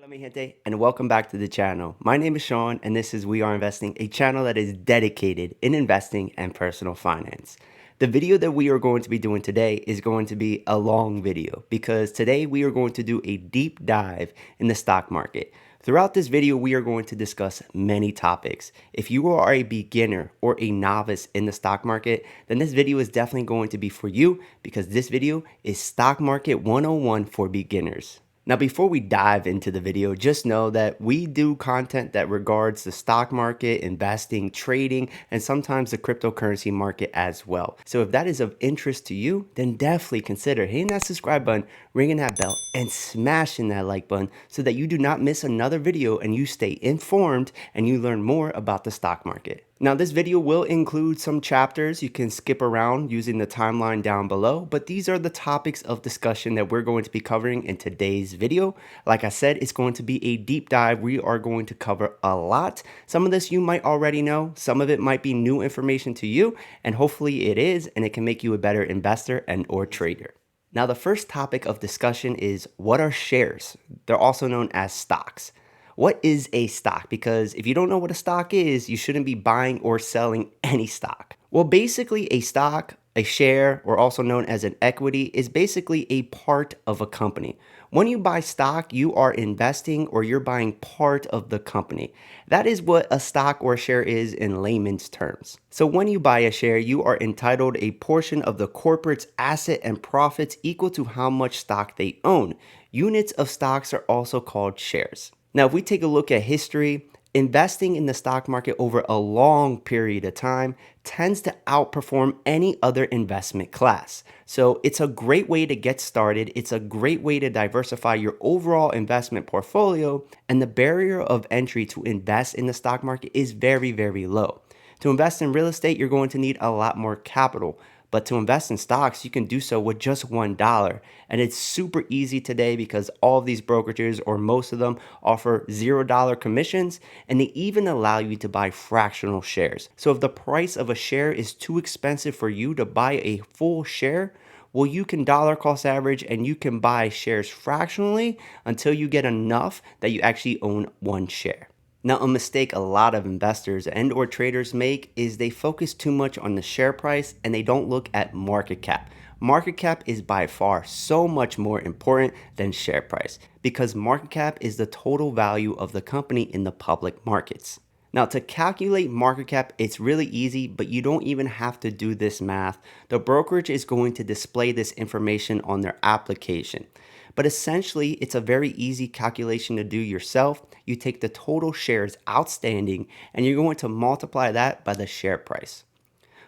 Hola mi gente, and welcome back to the channel. My name is Sean and this is We Are Investing, a channel that is dedicated in investing and personal finance. The video that we are going to be doing today is going to be a long video because today we are going to do a deep dive in the stock market. Throughout this video, we are going to discuss many topics. If you are a beginner or a novice in the stock market, then this video is definitely going to be for you because this video is Stock Market 101 for beginners. Now, before we dive into the video, just know that we do content that regards the stock market, investing, trading, and sometimes the cryptocurrency market as well. So if that is of interest to you, then definitely consider hitting that subscribe button, ringing that bell, and smashing that like button so that you do not miss another video and you stay informed and you learn more about the stock market. Now, this video will include some chapters. You can skip around using the timeline down below, but these are the topics of discussion that we're going to be covering in today's video. Like I said, it's going to be a deep dive. We are going to cover a lot. Some of this you might already know. Some of it might be new information to you, and hopefully it is, and it can make you a better investor and or trader. Now, the first topic of discussion is what are shares? They're also known as stocks. What is a stock? Because if you don't know what a stock is, you shouldn't be buying or selling any stock. Well, basically a stock, a share, or also known as an equity, is basically a part of a company. When you buy stock, you are investing or you're buying part of the company. That is what a stock or share is in layman's terms. So when you buy a share, you are entitled a portion of the corporate's asset and profits equal to how much stock they own. Units of stocks are also called shares. Now, if we take a look at history, investing in the stock market over a long period of time tends to outperform any other investment class. So it's a great way to get started. It's a great way to diversify your overall investment portfolio, and the barrier of entry to invest in the stock market is very, very low. To invest in real estate, you're going to need a lot more capital. But to invest in stocks, you can do so with just $1. And it's super easy today because all of these brokerages, or most of them, offer $0 commissions, and they even allow you to buy fractional shares. So if the price of a share is too expensive for you to buy a full share, well, you can dollar cost average and you can buy shares fractionally until you get enough that you actually own one share. Now, a mistake a lot of investors and or traders make is they focus too much on the share price and they don't look at market cap. Market cap is by far so much more important than share price because market cap is the total value of the company in the public markets. Now, to calculate market cap, it's really easy, but you don't even have to do this math. The brokerage is going to display this information on their application. But essentially, it's a very easy calculation to do yourself. You take the total shares outstanding and you're going to multiply that by the share price.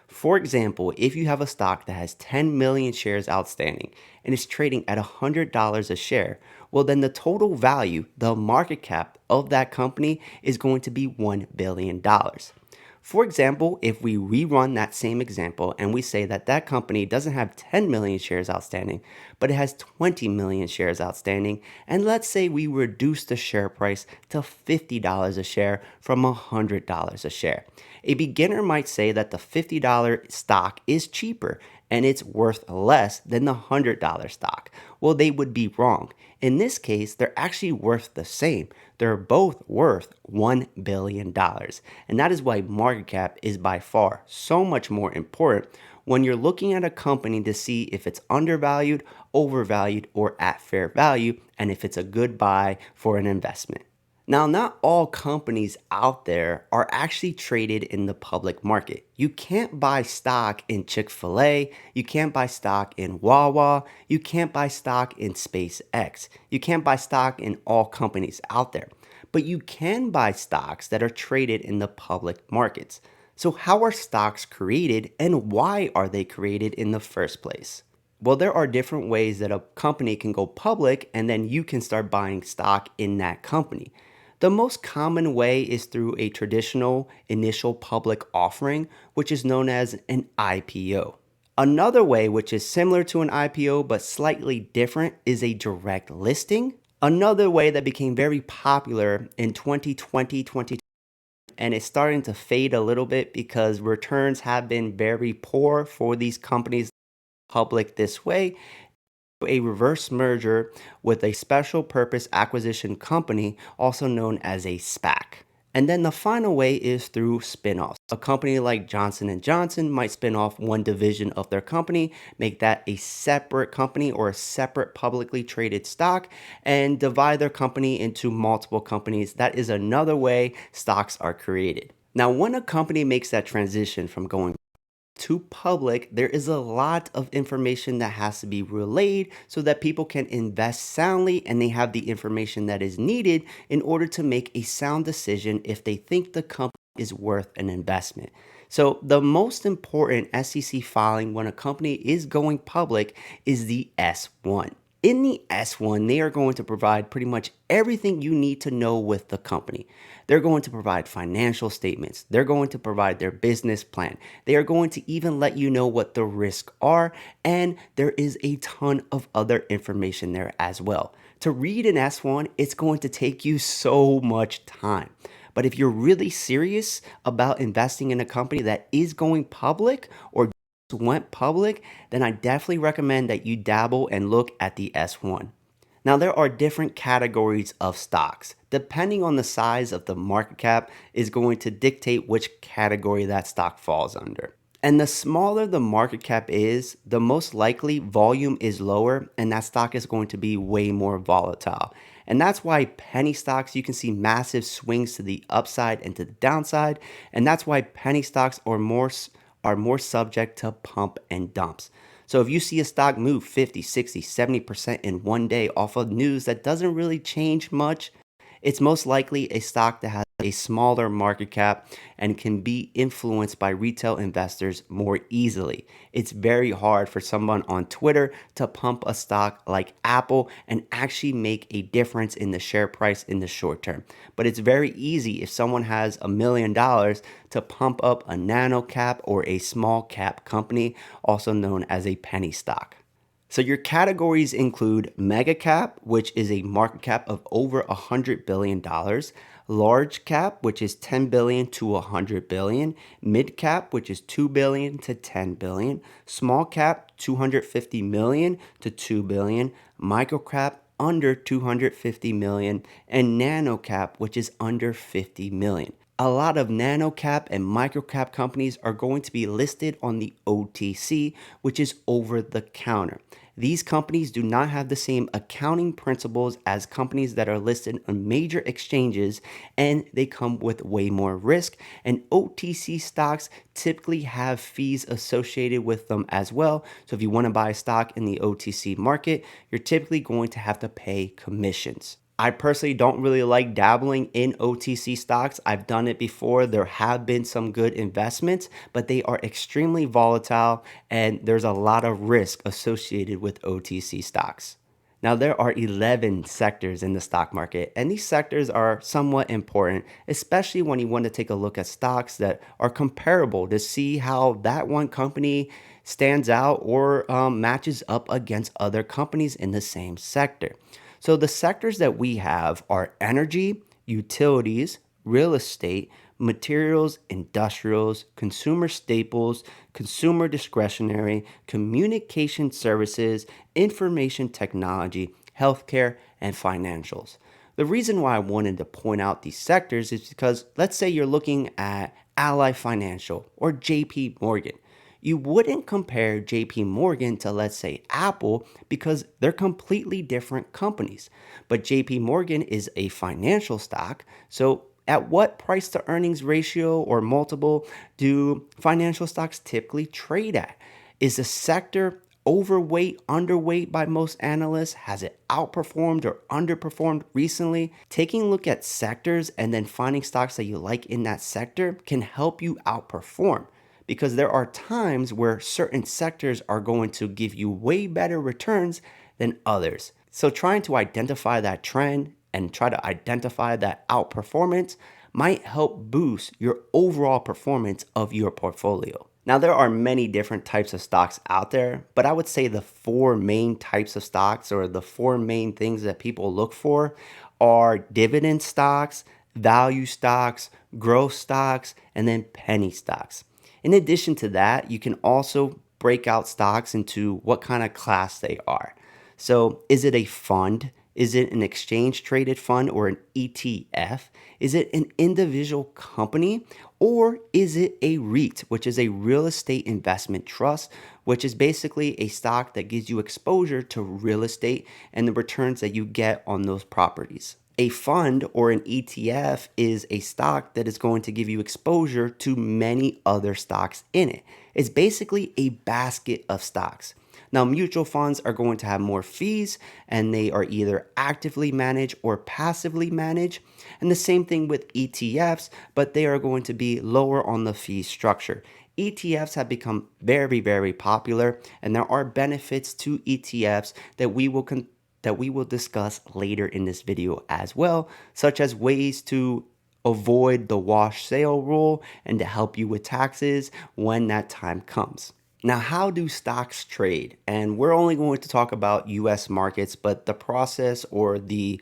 For example, if you have a stock that has 10 million shares outstanding and is trading at $100 a share, well, then the total value, the market cap of that company is going to be $1 billion. For example, if we rerun that same example and we say that that company doesn't have 10 million shares outstanding, but it has 20 million shares outstanding, and let's say we reduce the share price to $50 a share from $100 a share. A beginner might say that the $50 stock is cheaper and it's worth less than the $100 stock. Well, they would be wrong. In this case, they're actually worth the same. They're both worth $1 billion. And that is why market cap is by far so much more important when you're looking at a company to see if it's undervalued, overvalued, or at fair value, and if it's a good buy for an investment. Now, not all companies out there are actually traded in the public market. You can't buy stock in Chick-fil-A, you can't buy stock in Wawa, you can't buy stock in SpaceX, you can't buy stock in all companies out there. But you can buy stocks that are traded in the public markets. So how are stocks created and why are they created in the first place? Well, there are different ways that a company can go public and then you can start buying stock in that company. The most common way is through a traditional initial public offering, which is known as an IPO. Another way, which is similar to an IPO but slightly different, is a direct listing. Another way that became very popular in 2020, and it's starting to fade a little bit because returns have been very poor for these companies public this way, a reverse merger with a special purpose acquisition company, also known as a SPAC. And then the final way is through spin-offs. A company like Johnson& and Johnson might spin off one division of their company, make that a separate company or a separate publicly traded stock, and divide their company into multiple companies. That is another way stocks are created. Now, when a company makes that transition from going to public, there is a lot of information that has to be relayed so that people can invest soundly and they have the information that is needed in order to make a sound decision if they think the company is worth an investment. So, the most important SEC filing when a company is going public is the S1. In the S1, they are going to provide pretty much everything you need to know with the company. They're going to provide financial statements. They're going to provide their business plan. They are going to even let you know what the risks are. And there is a ton of other information there as well. To read an S1, it's going to take you so much time. But if you're really serious about investing in a company that is going public or went public, then I definitely recommend that you dabble and look at the S1. Now, there are different categories of stocks. Depending on the size of the market cap is going to dictate which category that stock falls under. And the smaller the market cap is, the most likely volume is lower and that stock is going to be way more volatile. And that's why penny stocks, you can see massive swings to the upside and to the downside. And that's why penny stocks are more subject to pump and dumps. So if you see a stock move 50, 60, 70% in one day off of news that doesn't really change much, it's most likely a stock that has a smaller market cap and can be influenced by retail investors more easily. It's very hard for someone on Twitter to pump a stock like Apple and actually make a difference in the share price in the short term. But it's very easy if someone has $1 million to pump up a nano cap or a small cap company, also known as a penny stock. So your categories include mega cap, which is a market cap of over $100 billion, large cap, which is 10 billion to 100 billion, mid cap, which is 2 billion to 10 billion, small cap, 250 million to 2 billion, micro cap, under 250 million, and nano cap, which is under 50 million. A lot of nano cap and micro cap companies are going to be listed on the OTC, which is over the counter. These companies do not have the same accounting principles as companies that are listed on major exchanges, and they come with way more risk. And OTC stocks typically have fees associated with them as well. So if you want to buy a stock in the OTC market, you're typically going to have to pay commissions. I personally don't really like dabbling in OTC stocks. I've done it before. There have been some good investments, but they are extremely volatile and there's a lot of risk associated with OTC stocks. Now, there are 11 sectors in the stock market, and these sectors are somewhat important, especially when you want to take a look at stocks that are comparable to see how that one company stands out or matches up against other companies in the same sector. So the sectors that we have are energy, utilities, real estate, materials, industrials, consumer staples, consumer discretionary, communication services, information technology, healthcare, and financials. The reason why I wanted to point out these sectors is because let's say you're looking at Ally Financial or JP Morgan. You wouldn't compare JP Morgan to, let's say, Apple because they're completely different companies. But JP Morgan is a financial stock. So, at what price to earnings ratio or multiple do financial stocks typically trade at? Is the sector overweight, underweight by most analysts? Has it outperformed or underperformed recently? Taking a look at sectors and then finding stocks that you like in that sector can help you outperform, because there are times where certain sectors are going to give you way better returns than others. So trying to identify that trend and try to identify that outperformance might help boost your overall performance of your portfolio. Now, there are many different types of stocks out there, but I would say the four main types of stocks or the four main things that people look for are dividend stocks, value stocks, growth stocks, and then penny stocks. In addition to that, you can also break out stocks into what kind of class they are. So is it a fund? Is it an exchange traded fund or an ETF? Is it an individual company? Or is it a REIT, which is a real estate investment trust, which is basically a stock that gives you exposure to real estate and the returns that you get on those properties? A fund or an ETF is a stock that is going to give you exposure to many other stocks in it. It's basically a basket of stocks. Now, mutual funds are going to have more fees and they are either actively managed or passively managed. And the same thing with ETFs, but they are going to be lower on the fee structure. ETFs have become very, very popular, and there are benefits to ETFs that we will discuss later in this video as well, such as ways to avoid the wash sale rule and to help you with taxes when that time comes. Now, how do stocks trade? And we're only going to talk about US markets, but the process or the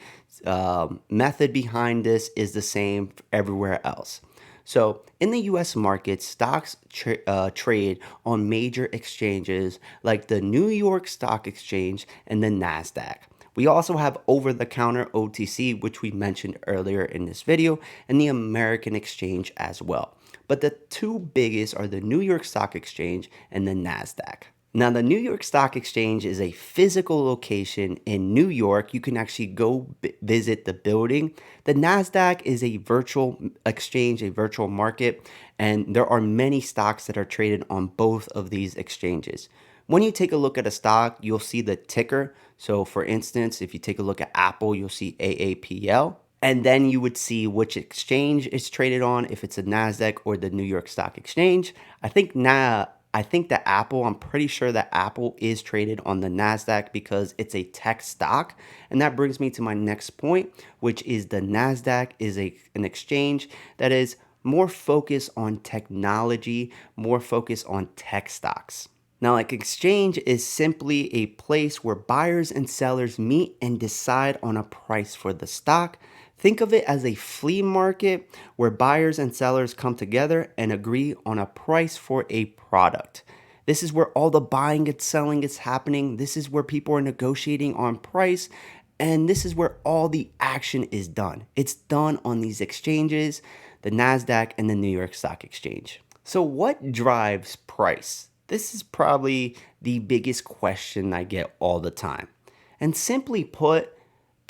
method behind this is the same everywhere else. So, in the US market, stocks trade on major exchanges like the New York Stock Exchange and the NASDAQ. We also have over-the-counter OTC, which we mentioned earlier in this video, and the American Exchange as well. But the two biggest are the New York Stock Exchange and the NASDAQ. Now, the New York Stock Exchange is a physical location in New York. You can actually go visit the building. The NASDAQ is a virtual exchange, a virtual market, and there are many stocks that are traded on both of these exchanges. When you take a look at a stock, you'll see the ticker. So for instance, if you take a look at Apple, you'll see AAPL. And then you would see which exchange it's traded on, if it's a NASDAQ or the New York Stock Exchange. I'm pretty sure that Apple is traded on the NASDAQ because it's a tech stock. And that brings me to my next point, which is the NASDAQ is an exchange that is more focused on technology, more focused on tech stocks. Now, like exchange is simply a place where buyers and sellers meet and decide on a price for the stock. Think of it as a flea market where buyers and sellers come together and agree on a price for a product. This is where all the buying and selling is happening. This is where people are negotiating on price. And this is where all the action is done. It's done on these exchanges, the NASDAQ and the New York Stock Exchange. So what drives price? This is probably the biggest question I get all the time. And simply put,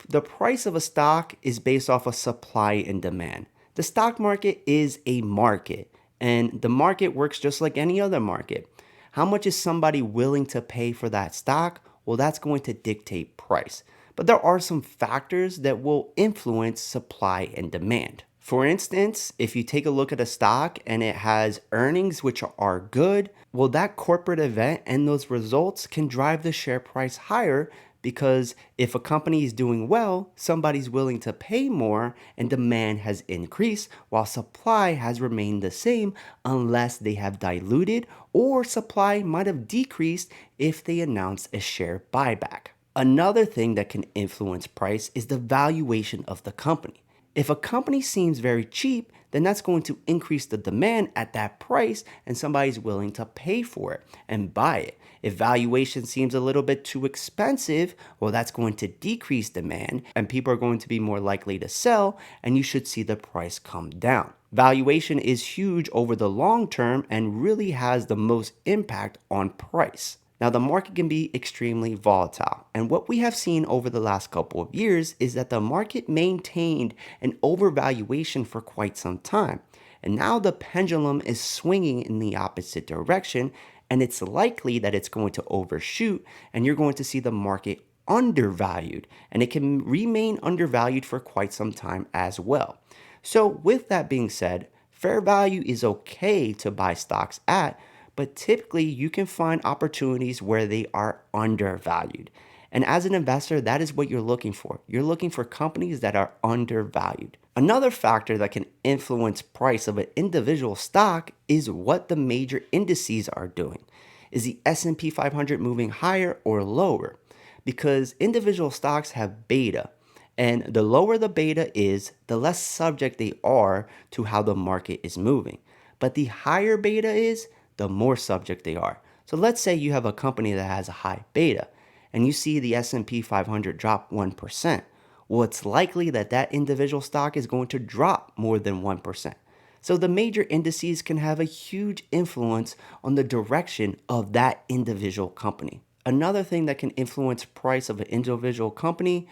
the price of a stock is based off of supply and demand. The stock market is a market, and the market works just like any other market. How much is somebody willing to pay for that stock? Well, that's going to dictate price. But there are some factors that will influence supply and demand. For instance, if you take a look at a stock and it has earnings which are good, well, that corporate event and those results can drive the share price higher, because if a company is doing well, somebody's willing to pay more and demand has increased while supply has remained the same unless they have diluted, or supply might have decreased if they announce a share buyback. Another thing that can influence price is the valuation of the company. If a company seems very cheap, then that's going to increase the demand at that price and somebody's willing to pay for it and buy it. If valuation seems a little bit too expensive, well, that's going to decrease demand and people are going to be more likely to sell, and you should see the price come down. Valuation is huge over the long term and really has the most impact on price. Now, the market can be extremely volatile, and what we have seen over the last couple of years is that the market maintained an overvaluation for quite some time, and now the pendulum is swinging in the opposite direction, and it's likely that it's going to overshoot, and you're going to see the market undervalued, and it can remain undervalued for quite some time as well. So with that being said, fair value is okay to buy stocks at, but typically you can find opportunities where they are undervalued. And as an investor, that is what you're looking for. You're looking for companies that are undervalued. Another factor that can influence price of an individual stock is what the major indices are doing. Is the S&P 500 moving higher or lower? Because individual stocks have beta. And the lower the beta is, the less subject they are to how the market is moving. But the higher beta is, the more subject they are. So let's say you have a company that has a high beta, and you see the S&P 500 drop 1%, well, it's likely that that individual stock is going to drop more than 1%. So the major indices can have a huge influence on the direction of that individual company. Another thing that can influence price of an individual company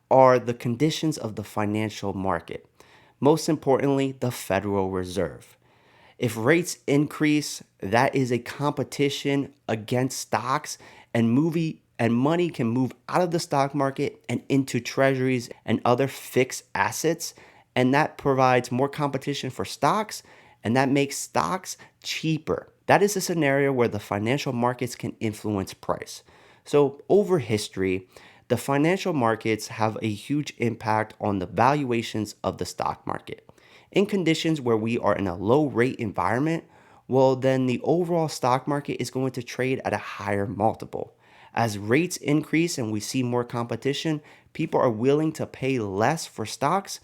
are the conditions of the financial market. Most importantly, the Federal Reserve. If rates increase, that is a competition against stocks, and money can move out of the stock market and into treasuries and other fixed assets, and that provides more competition for stocks, and that makes stocks cheaper. That is a scenario where the financial markets can influence price. So over history, the financial markets have a huge impact on the valuations of the stock market. In conditions where we are in a low rate environment, well, then the overall stock market is going to trade at a higher multiple. As rates increase and we see more competition, people are willing to pay less for stocks,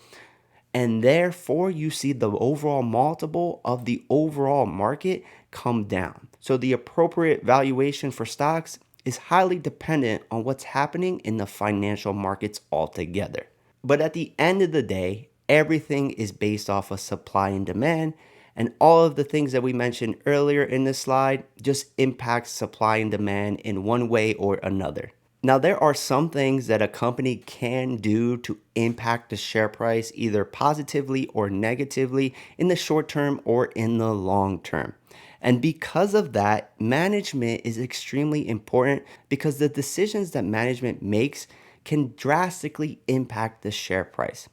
and therefore you see the overall multiple of the overall market come down. So the appropriate valuation for stocks is highly dependent on what's happening in the financial markets altogether. But at the end of the day, everything is based off of supply and demand, and all of the things that we mentioned earlier in this slide just impact supply and demand in one way or another. Now, there are some things that a company can do to impact the share price either positively or negatively in the short term or in the long term. And because of that, management is extremely important because the decisions that management makes can drastically impact the share price.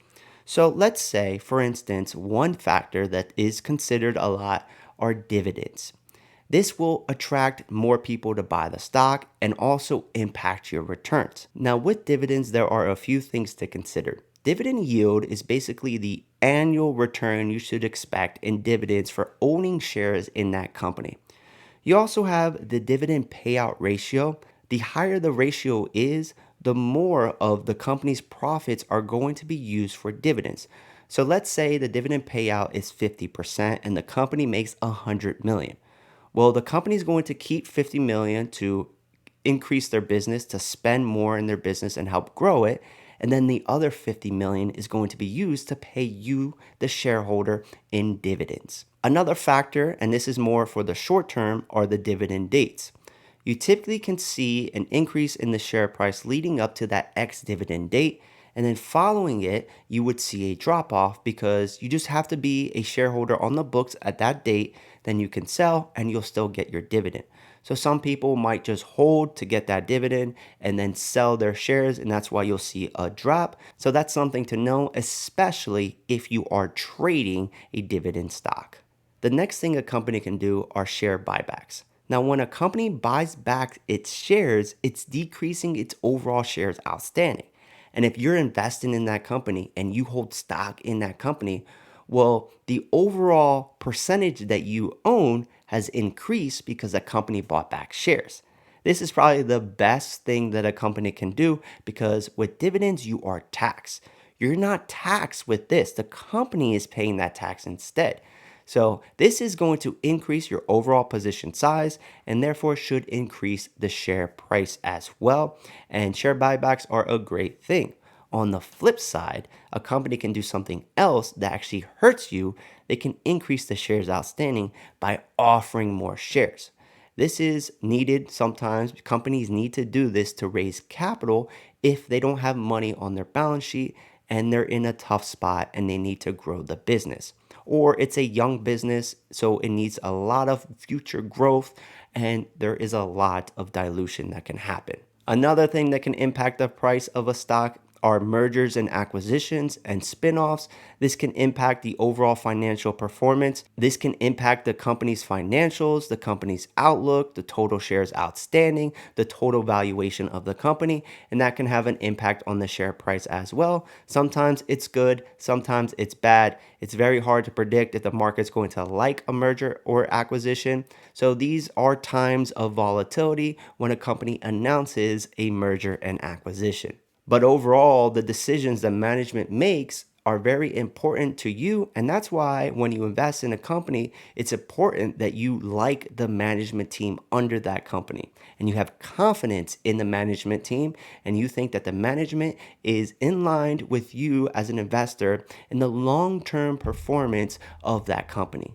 So let's say, for instance, one factor that is considered a lot are dividends. This will attract more people to buy the stock and also impact your returns. Now, with dividends, there are a few things to consider. Dividend yield is basically the annual return you should expect in dividends for owning shares in that company. You also have the dividend payout ratio. The higher the ratio is, the more of the company's profits are going to be used for dividends. So let's say the dividend payout is 50% and the company makes 100 million. Well, the company is going to keep 50 million to increase their business, to spend more in their business and help grow it. And then the other 50 million is going to be used to pay you, the shareholder, in dividends. Another factor, and this is more for the short term, are the dividend dates. You typically can see an increase in the share price leading up to that ex-dividend date, and then following it, you would see a drop off because you just have to be a shareholder on the books at that date. Then you can sell and you'll still get your dividend. So some people might just hold to get that dividend and then sell their shares, and that's why you'll see a drop. So that's something to know, especially if you are trading a dividend stock. The next thing a company can do are share buybacks. Now, when a company buys back its shares, it's decreasing its overall shares outstanding. And if you're investing in that company and you hold stock in that company, well, the overall percentage that you own has increased because the company bought back shares. This is probably the best thing that a company can do because with dividends, you are taxed. You're not taxed with this. The company is paying that tax instead. So this is going to increase your overall position size and therefore should increase the share price as well. And share buybacks are a great thing. On the flip side, a company can do something else that actually hurts you. They can increase the shares outstanding by offering more shares. This is needed sometimes. Companies need to do this to raise capital if they don't have money on their balance sheet and they're in a tough spot and they need to grow the business. Or it's a young business, so it needs a lot of future growth and there is a lot of dilution that can happen. Another thing that can impact the price of a stock are mergers and acquisitions and spin-offs. This can impact the overall financial performance. This can impact the company's financials, the company's outlook, the total shares outstanding, the total valuation of the company, and that can have an impact on the share price as well. Sometimes it's good, sometimes it's bad. It's very hard to predict if the market's going to like a merger or acquisition. So these are times of volatility when a company announces a merger and acquisition. But overall, the decisions that management makes are very important to you. And that's why when you invest in a company, it's important that you like the management team under that company and you have confidence in the management team and you think that the management is in line with you as an investor in the long-term performance of that company.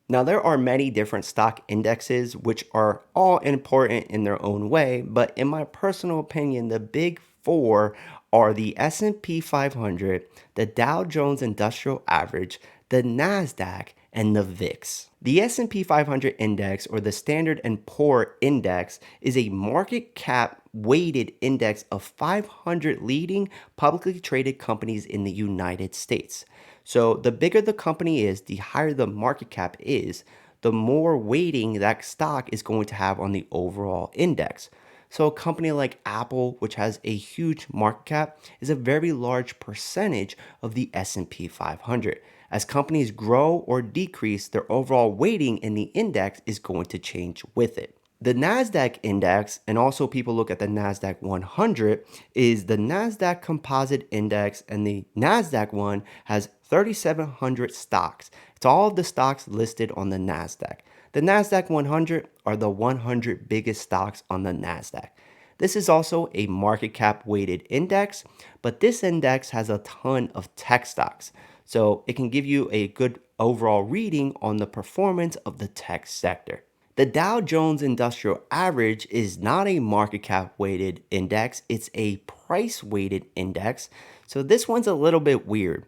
Now, there are many different stock indexes, which are all important in their own way, but in my personal opinion, the big four are the S&P 500, the Dow Jones Industrial Average, the Nasdaq, and the VIX. The S&P 500 index, or the Standard & Poor index, is a market cap weighted index of 500 leading publicly traded companies in the United States. So the bigger the company is, the higher the market cap is, the more weighting that stock is going to have on the overall index. So a company like Apple, which has a huge market cap, is a very large percentage of the S&P 500. As companies grow or decrease, their overall weighting in the index is going to change with it. The NASDAQ index, and also people look at the NASDAQ 100, is the NASDAQ Composite Index, and the NASDAQ one has 3,700 stocks. It's all of the stocks listed on the NASDAQ. The NASDAQ 100 are the 100 biggest stocks on the NASDAQ. This is also a market cap weighted index, but this index has a ton of tech stocks. So it can give you a good overall reading on the performance of the tech sector. The Dow Jones Industrial Average is not a market cap weighted index, it's a price weighted index. So this one's a little bit weird.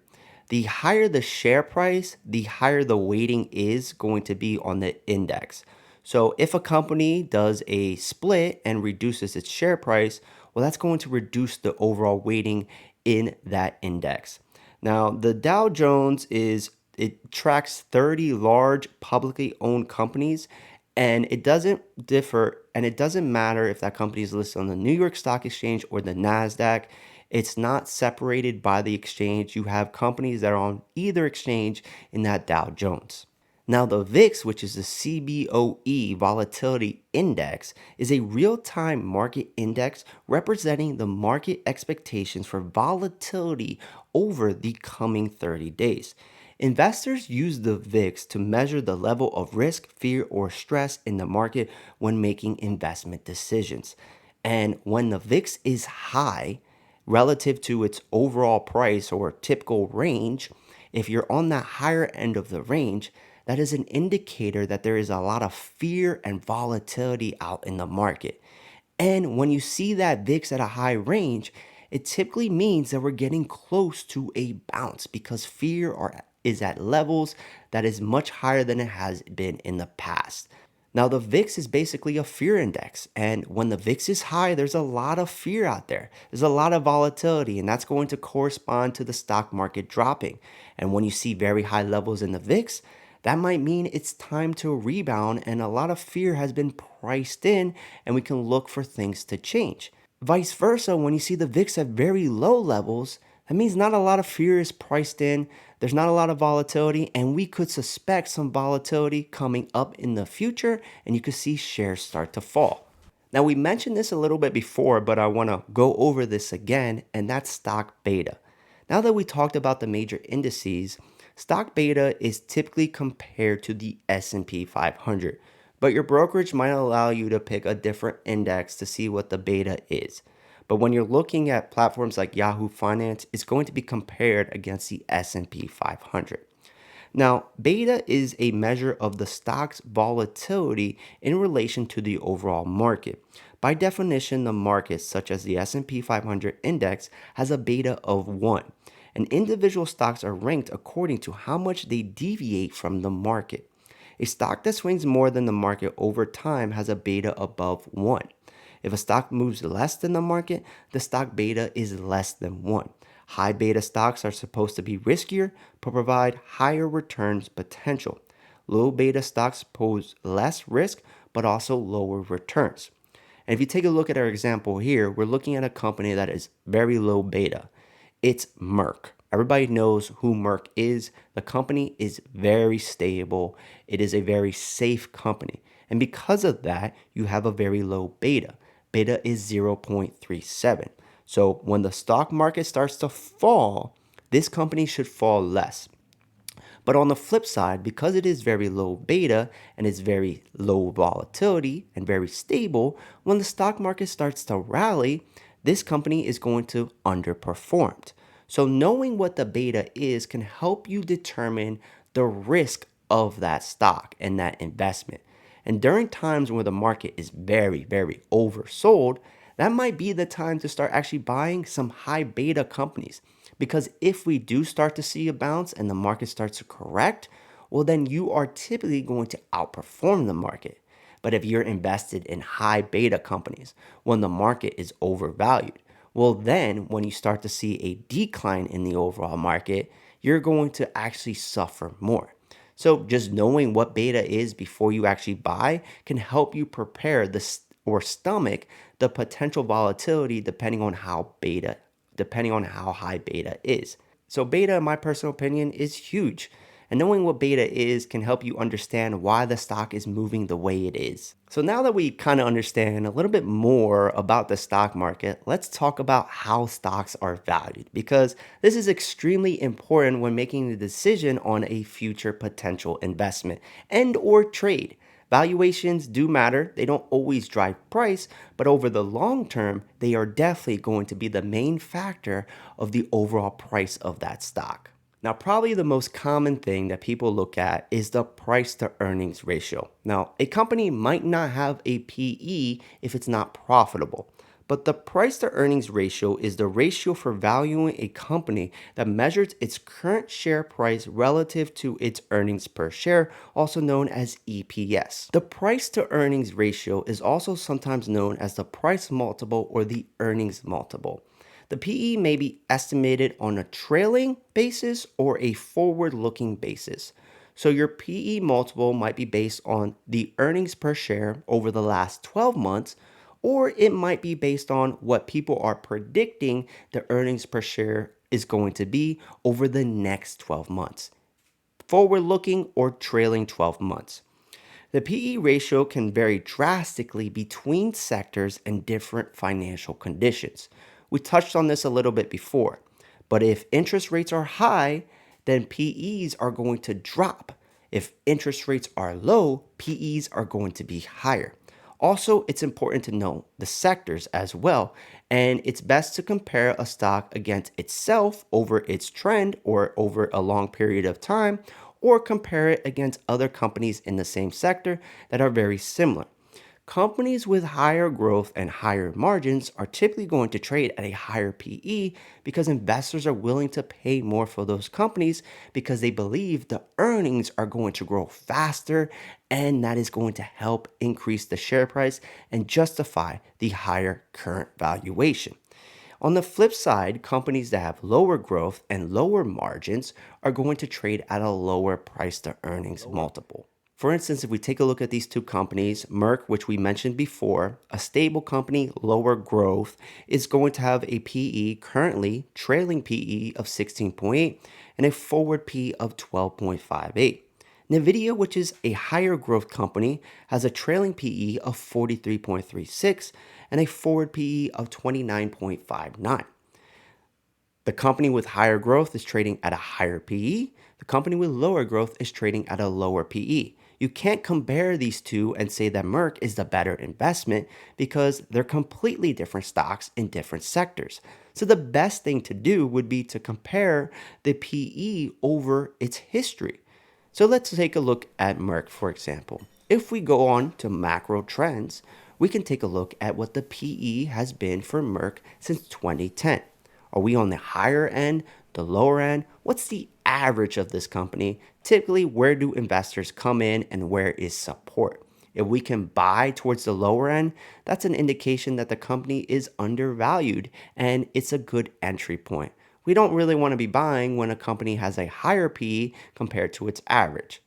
The higher the share price, the higher the weighting is going to be on the index. So if a company does a split and reduces its share price, well, that's going to reduce the overall weighting in that index. Now, the Dow Jones it tracks 30 large publicly owned companies, and it doesn't differ, and it doesn't matter if that company is listed on the New York Stock Exchange or the NASDAQ. It's not separated by the exchange. You have companies that are on either exchange in that Dow Jones. Now, the VIX, which is the CBOE Volatility Index, is a real-time market index representing the market expectations for volatility over the coming 30 days. Investors use the VIX to measure the level of risk, fear, or stress in the market when making investment decisions. And when the VIX is high relative to its overall price or typical range, if you're on that higher end of the range, that is an indicator that there is a lot of fear and volatility out in the market. And when you see that VIX at a high range, it typically means that we're getting close to a bounce because is at levels that is much higher than it has been in the past. Now, the VIX is basically a fear index. And when the VIX is high, there's a lot of fear out there. There's a lot of volatility, and that's going to correspond to the stock market dropping. And when you see very high levels in the VIX, that might mean it's time to rebound, and a lot of fear has been priced in, and we can look for things to change. Vice versa, when you see the VIX at very low levels, that means not a lot of fear is priced in, there's not a lot of volatility, and we could suspect some volatility coming up in the future, and you could see shares start to fall. Now, we mentioned this a little bit before, but I want to go over this again, and that's stock beta. Now that we talked about the major indices, stock beta is typically compared to the S&P 500, but your brokerage might allow you to pick a different index to see what the beta is. But when you're looking at platforms like Yahoo Finance, it's going to be compared against the S&P 500. Now, beta is a measure of the stock's volatility in relation to the overall market. By definition, the market, such as the S&P 500 index, has a beta of 1. And individual stocks are ranked according to how much they deviate from the market. A stock that swings more than the market over time has a beta above 1. If a stock moves less than the market, the stock beta is less than 1. High beta stocks are supposed to be riskier but provide higher returns potential. Low beta stocks pose less risk but also lower returns. And if you take a look at our example here, we're looking at a company that is very low beta. It's Merck. Everybody knows who Merck is. The company is very stable. It is a very safe company. And because of that, you have a very low beta. Beta is 0.37. So when the stock market starts to fall, this company should fall less. But on the flip side, because it is very low beta and it's very low volatility and very stable, when the stock market starts to rally, this company is going to underperform. So knowing what the beta is can help you determine the risk of that stock and that investment. And during times where the market is very, very oversold, that might be the time to start actually buying some high beta companies. Because if we do start to see a bounce and the market starts to correct, well, then you are typically going to outperform the market. But if you're invested in high beta companies when the market is overvalued, well, then when you start to see a decline in the overall market, you're going to actually suffer more. So just knowing what beta is before you actually buy can help you prepare or stomach the potential volatility depending on how high beta is. So beta, in my personal opinion, is huge. And knowing what beta is can help you understand why the stock is moving the way it is. So now that we kind of understand a little bit more about the stock market, let's talk about how stocks are valued, because this is extremely important when making the decision on a future potential investment and or trade. Valuations do matter. They don't always drive price, but over the long term, they are definitely going to be the main factor of the overall price of that stock. Now, probably the most common thing that people look at is the price to earnings ratio. Now, a company might not have a PE if it's not profitable, but the price to earnings ratio is the ratio for valuing a company that measures its current share price relative to its earnings per share, also known as EPS. The price to earnings ratio is also sometimes known as the price multiple or the earnings multiple. The PE may be estimated on a trailing basis or a forward-looking basis. So your PE multiple might be based on the earnings per share over the last 12 months, or it might be based on what people are predicting the earnings per share is going to be over the next 12 months, forward-looking or trailing 12 months. The PE ratio can vary drastically between sectors and different financial conditions. We touched on this a little bit before, but if interest rates are high, then PEs are going to drop. If interest rates are low, PEs are going to be higher. Also, it's important to know the sectors as well, and it's best to compare a stock against itself over its trend or over a long period of time, or compare it against other companies in the same sector that are very similar. Companies with higher growth and higher margins are typically going to trade at a higher PE because investors are willing to pay more for those companies because they believe the earnings are going to grow faster, and that is going to help increase the share price and justify the higher current valuation. On the flip side, companies that have lower growth and lower margins are going to trade at a lower price to earnings multiple. For instance, if we take a look at these two companies, Merck, which we mentioned before, a stable company, lower growth, is going to have a PE currently trailing PE of 16.8 and a forward PE of 12.58. Nvidia, which is a higher growth company, has a trailing PE of 43.36 and a forward PE of 29.59. The company with higher growth is trading at a higher PE. The company with lower growth is trading at a lower PE. You can't compare these two and say that Merck is the better investment because they're completely different stocks in different sectors. So the best thing to do would be to compare the PE over its history. So let's take a look at Merck, for example. If we go on to macro trends, we can take a look at what the PE has been for Merck since 2010. Are we on the higher end, the lower end? What's the average of this company? Typically, where do investors come in and where is support? If we can buy towards the lower end, that's an indication that the company is undervalued and it's a good entry point. We don't really want to be buying when a company has a higher PE compared to its average.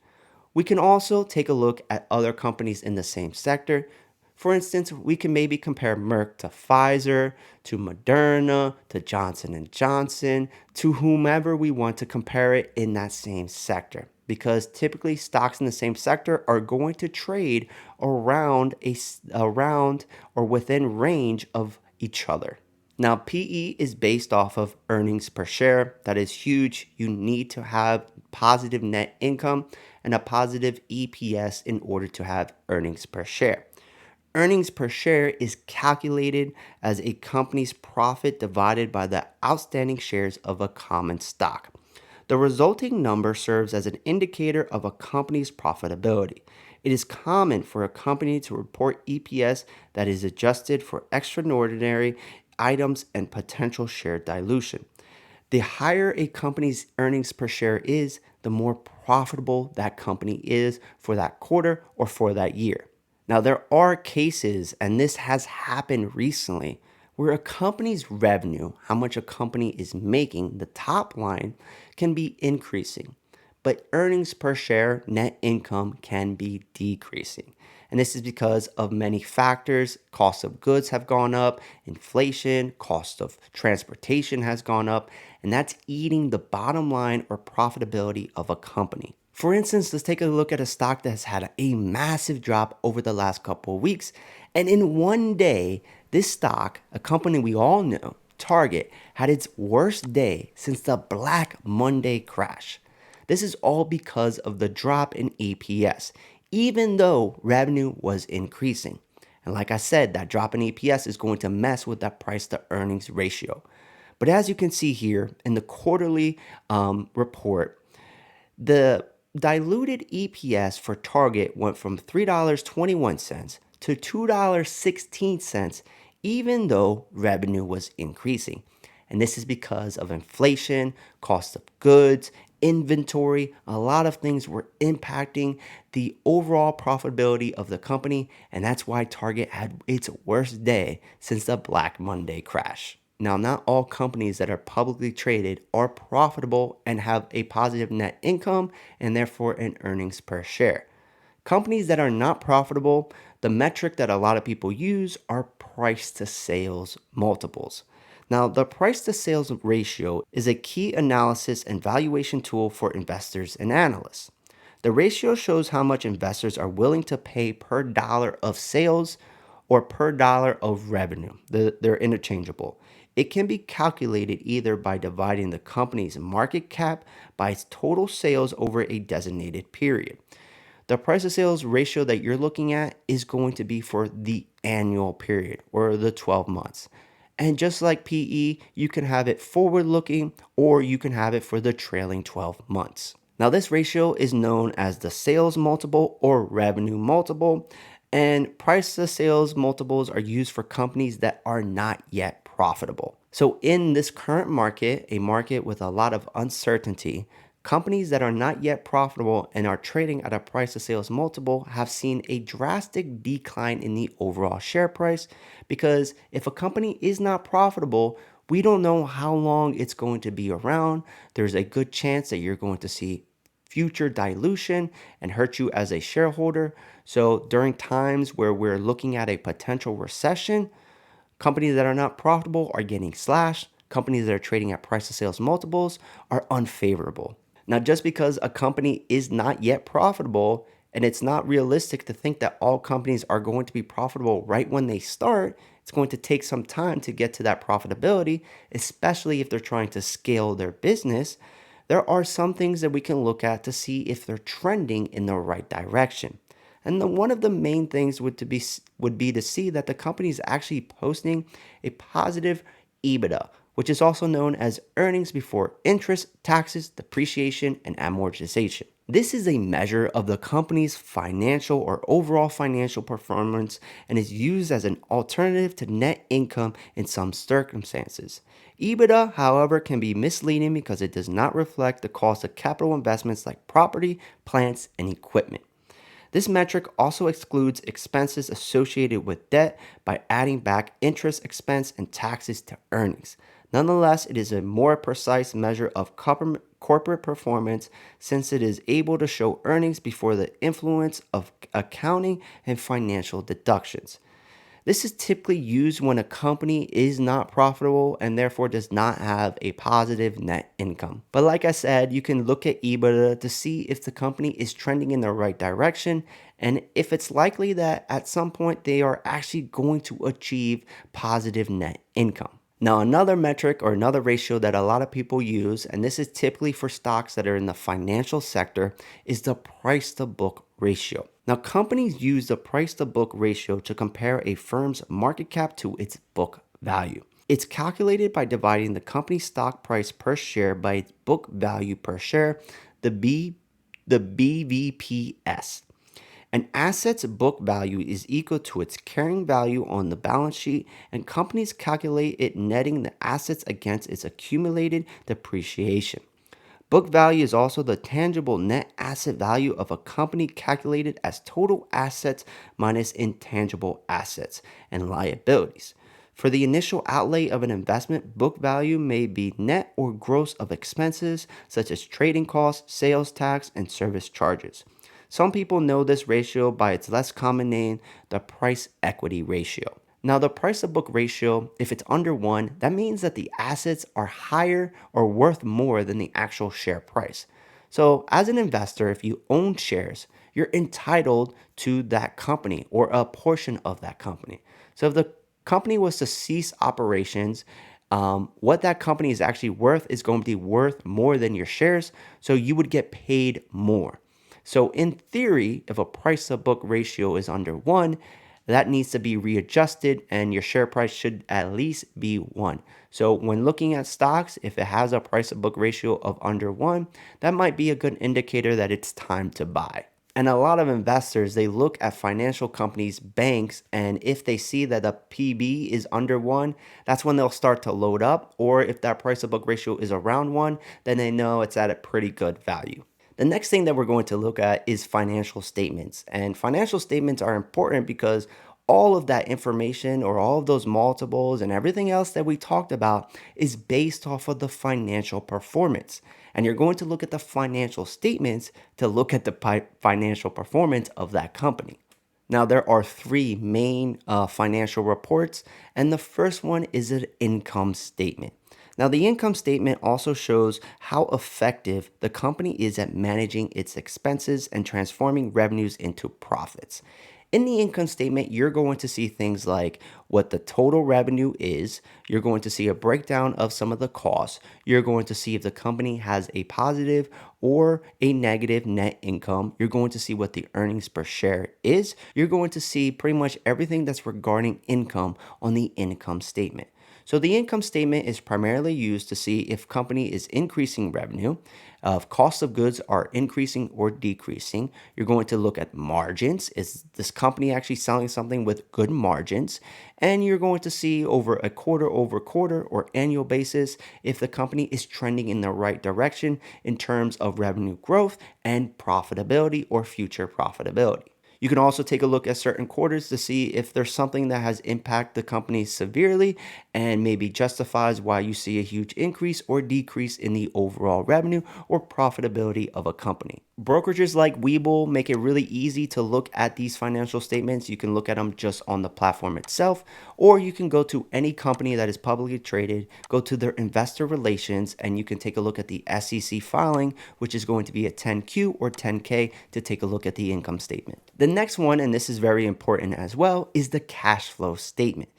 We can also take a look at other companies in the same sector. For instance, we can maybe compare Merck to Pfizer, to Moderna, to Johnson & Johnson, to whomever we want to compare it in that same sector. Because typically stocks in the same sector are going to trade around or within range of each other. Now, PE is based off of earnings per share. That is huge. You need to have positive net income and a positive EPS in order to have earnings per share. Earnings per share is calculated as a company's profit divided by the outstanding shares of a common stock. The resulting number serves as an indicator of a company's profitability. It is common for a company to report EPS that is adjusted for extraordinary items and potential share dilution. The higher a company's earnings per share is, the more profitable that company is for that quarter or for that year. Now, there are cases, and this has happened recently, where a company's revenue, how much a company is making, the top line, can be increasing, but earnings per share, net income, can be decreasing. And this is because of many factors. Cost of goods have gone up, inflation, cost of transportation has gone up, and that's eating the bottom line or profitability of a company. For instance, let's take a look at a stock that has had a massive drop over the last couple of weeks. And in one day, this stock, a company we all know, Target, had its worst day since the Black Monday crash. This is all because of the drop in EPS, even though revenue was increasing. And like I said, that drop in EPS is going to mess with that price to earnings ratio. But as you can see here in the quarterly report, the diluted EPS for Target went from $3.21 to $2.16, even though revenue was increasing. And this is because of inflation, cost of goods, inventory. A lot of things were impacting the overall profitability of the company, and that's why Target had its worst day since the Black Monday crash. Now, not all companies that are publicly traded are profitable and have a positive net income and therefore an earnings per share. Companies that are not profitable, the metric that a lot of people use are price to sales multiples. Now, the price to sales ratio is a key analysis and valuation tool for investors and analysts. The ratio shows how much investors are willing to pay per dollar of sales or per dollar of revenue. They're interchangeable. It can be calculated either by dividing the company's market cap by its total sales over a designated period. The price to sales ratio that you're looking at is going to be for the annual period or the 12 months. And just like PE, you can have it forward looking or you can have it for the trailing 12 months. Now, this ratio is known as the sales multiple or revenue multiple, and price to sales multiples are used for companies that are not yet profitable. So, in this current market, a market with a lot of uncertainty, companies that are not yet profitable and are trading at a price to sales multiple have seen a drastic decline in the overall share price because if a company is not profitable, we don't know how long it's going to be around. There's a good chance that you're going to see future dilution and hurt you as a shareholder. So during times where we're looking at a potential recession, companies that are not profitable are getting slashed. Companies that are trading at price to sales multiples are unfavorable. Now, just because a company is not yet profitable, and it's not realistic to think that all companies are going to be profitable right when they start, it's going to take some time to get to that profitability, especially if they're trying to scale their business. There are some things that we can look at to see if they're trending in the right direction. And one of the main things would be to see that the company is actually posting a positive EBITDA, which is also known as earnings before interest, taxes, depreciation, and amortization. This is a measure of the company's financial or overall financial performance and is used as an alternative to net income in some circumstances. EBITDA, however, can be misleading because it does not reflect the cost of capital investments like property, plants, and equipment. This metric also excludes expenses associated with debt by adding back interest expense and taxes to earnings. Nonetheless, it is a more precise measure of corporate performance since it is able to show earnings before the influence of accounting and financial deductions. This is typically used when a company is not profitable and therefore does not have a positive net income. But like I said, you can look at EBITDA to see if the company is trending in the right direction and if it's likely that at some point they are actually going to achieve positive net income. Now, another metric or another ratio that a lot of people use, and this is typically for stocks that are in the financial sector, is the price to book ratio. Now, companies use the price to book ratio to compare a firm's market cap to its book value. It's calculated by dividing the company's stock price per share by its book value per share, the BVPS. An asset's book value is equal to its carrying value on the balance sheet, and companies calculate it netting the assets against its accumulated depreciation. Book value is also the tangible net asset value of a company calculated as total assets minus intangible assets and liabilities. For the initial outlay of an investment, book value may be net or gross of expenses such as trading costs, sales tax, and service charges. Some people know this ratio by its less common name, the price equity ratio. Now, the price to book ratio, if it's under 1, that means that the assets are higher or worth more than the actual share price. So, as an investor, if you own shares, you're entitled to that company or a portion of that company. So, if the company was to cease operations, what that company is actually worth is going to be worth more than your shares. So, you would get paid more. So, in theory, if a price to book ratio is under 1, that needs to be readjusted and your share price should at least be 1. So, when looking at stocks, if it has a price to book ratio of under 1, that might be a good indicator that it's time to buy. And a lot of investors, they look at financial companies, banks, and if they see that the PB is under 1, that's when they'll start to load up. Or if that price to book ratio is around 1, then they know it's at a pretty good value. The next thing that we're going to look at is financial statements. And financial statements are important because all of that information or all of those multiples and everything else that we talked about is based off of the financial performance. And you're going to look at the financial statements to look at the financial performance of that company. Now, there are three main financial reports, and the first one is an income statement. Now, the income statement also shows how effective the company is at managing its expenses and transforming revenues into profits. In the income statement, you're going to see things like what the total revenue is. You're going to see a breakdown of some of the costs. You're going to see if the company has a positive or a negative net income. You're going to see what the earnings per share is. You're going to see pretty much everything that's regarding income on the income statement. So the income statement is primarily used to see if company is increasing revenue, if cost of goods are increasing or decreasing. You're going to look at margins. Is this company actually selling something with good margins? And you're going to see over a quarter over quarter or annual basis if the company is trending in the right direction in terms of revenue growth and profitability or future profitability. You can also take a look at certain quarters to see if there's something that has impacted the company severely and maybe justifies why you see a huge increase or decrease in the overall revenue or profitability of a company. Brokerages like Webull make it really easy to look at these financial statements. You can look at them just on the platform itself, or you can go to any company that is publicly traded, go to their investor relations, and you can take a look at the SEC filing, which is going to be a 10Q or 10K to take a look at the income statement. The next one, and this is very important as well, is the cash flow statement.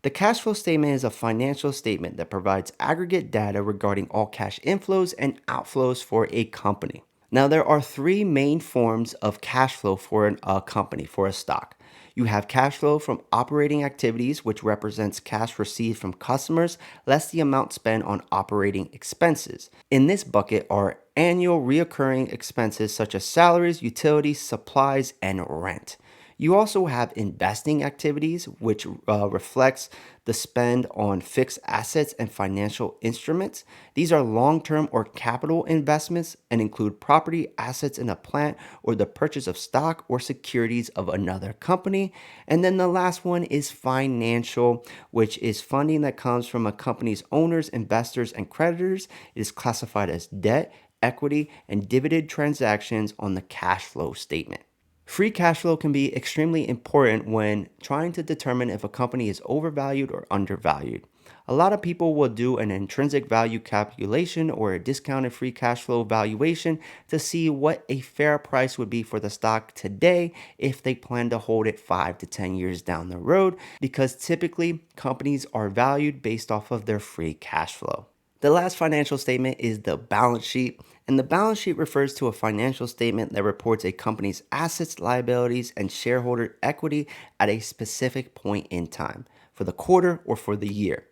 The cash flow statement is a financial statement that provides aggregate data regarding all cash inflows and outflows for a company. Now, there are three main forms of cash flow for a company, for a stock. You have cash flow from operating activities, which represents cash received from customers, less the amount spent on operating expenses. In this bucket are annual reoccurring expenses such as salaries, utilities, supplies, and rent. You also have investing activities, which reflects the spend on fixed assets and financial instruments. These are long-term or capital investments and include property, assets in a plant, or the purchase of stock or securities of another company. And then the last one is financial, which is funding that comes from a company's owners, investors, and creditors. It is classified as debt, equity, and dividend transactions on the cash flow statement. Free cash flow can be extremely important when trying to determine if a company is overvalued or undervalued. A lot of people will do an intrinsic value calculation or a discounted free cash flow valuation to see what a fair price would be for the stock today if they plan to hold it 5 to 10 years down the road, because typically companies are valued based off of their free cash flow. The last financial statement is the balance sheet, and the balance sheet refers to a financial statement that reports a company's assets, liabilities, and shareholder equity at a specific point in time, for the quarter or for the year.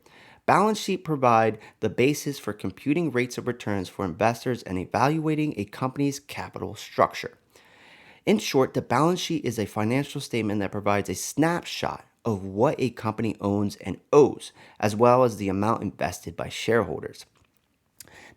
Balance sheet provide the basis for computing rates of returns for investors and evaluating a company's capital structure. In short, the balance sheet is a financial statement that provides a snapshot of what a company owns and owes, as well as the amount invested by shareholders.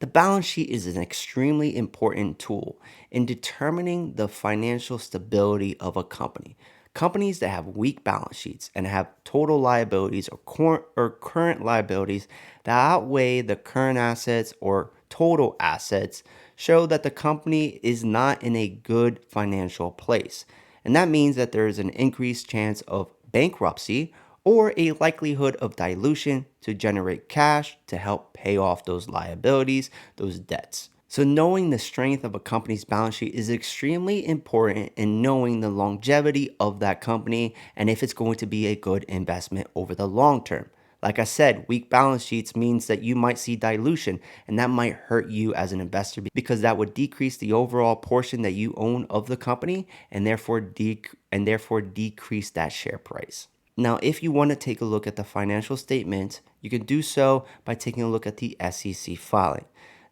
The balance sheet is an extremely important tool in determining the financial stability of a company. Companies that have weak balance sheets and have total liabilities or current liabilities that outweigh the current assets or total assets show that the company is not in a good financial place. And that means that there is an increased chance of bankruptcy or a likelihood of dilution to generate cash to help pay off those liabilities, those debts. So, knowing the strength of a company's balance sheet is extremely important in knowing the longevity of that company and if it's going to be a good investment over the long term. Like I said, weak balance sheets means that you might see dilution, and that might hurt you as an investor because that would decrease the overall portion that you own of the company and therefore decrease that share price. Now, if you want to take a look at the financial statement, you can do so by taking a look at the SEC filing.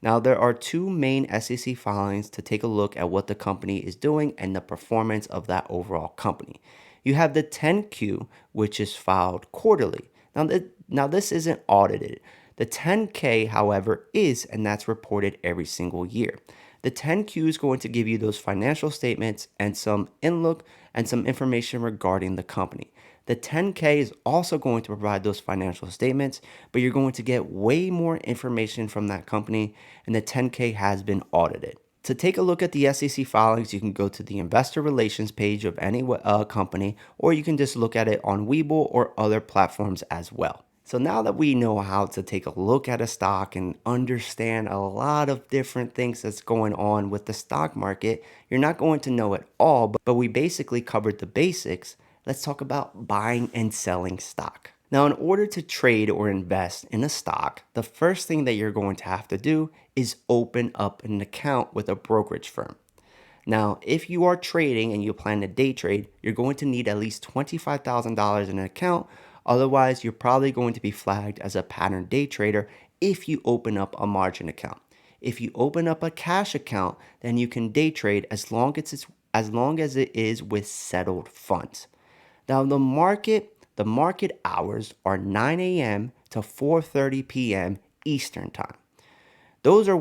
Now, there are two main SEC filings to take a look at what the company is doing and the performance of that overall company. You have the 10Q, which is filed quarterly. Now this isn't audited. The 10K, however, is, and that's reported every single year. The 10Q is going to give you those financial statements and some in-look and some information regarding the company. The 10K is also going to provide those financial statements, but you're going to get way more information from that company, and the 10K has been audited. To take a look at the SEC filings, you can go to the investor relations page of any company, or you can just look at it on Webull or other platforms as well. So now that we know how to take a look at a stock and understand a lot of different things that's going on with the stock market, you're not going to know it all, but we basically covered the basics. Let's talk about buying and selling stock. Now, in order to trade or invest in a stock, the first thing that you're going to have to do is open up an account with a brokerage firm. Now, if you are trading and you plan to day trade, you're going to need at least $25,000 in an account. Otherwise, you're probably going to be flagged as a pattern day trader if you open up a margin account. If you open up a cash account, then you can day trade as long as it is with settled funds. Now, the market hours are 9 a.m. to 4:30 p.m. Eastern time. Those are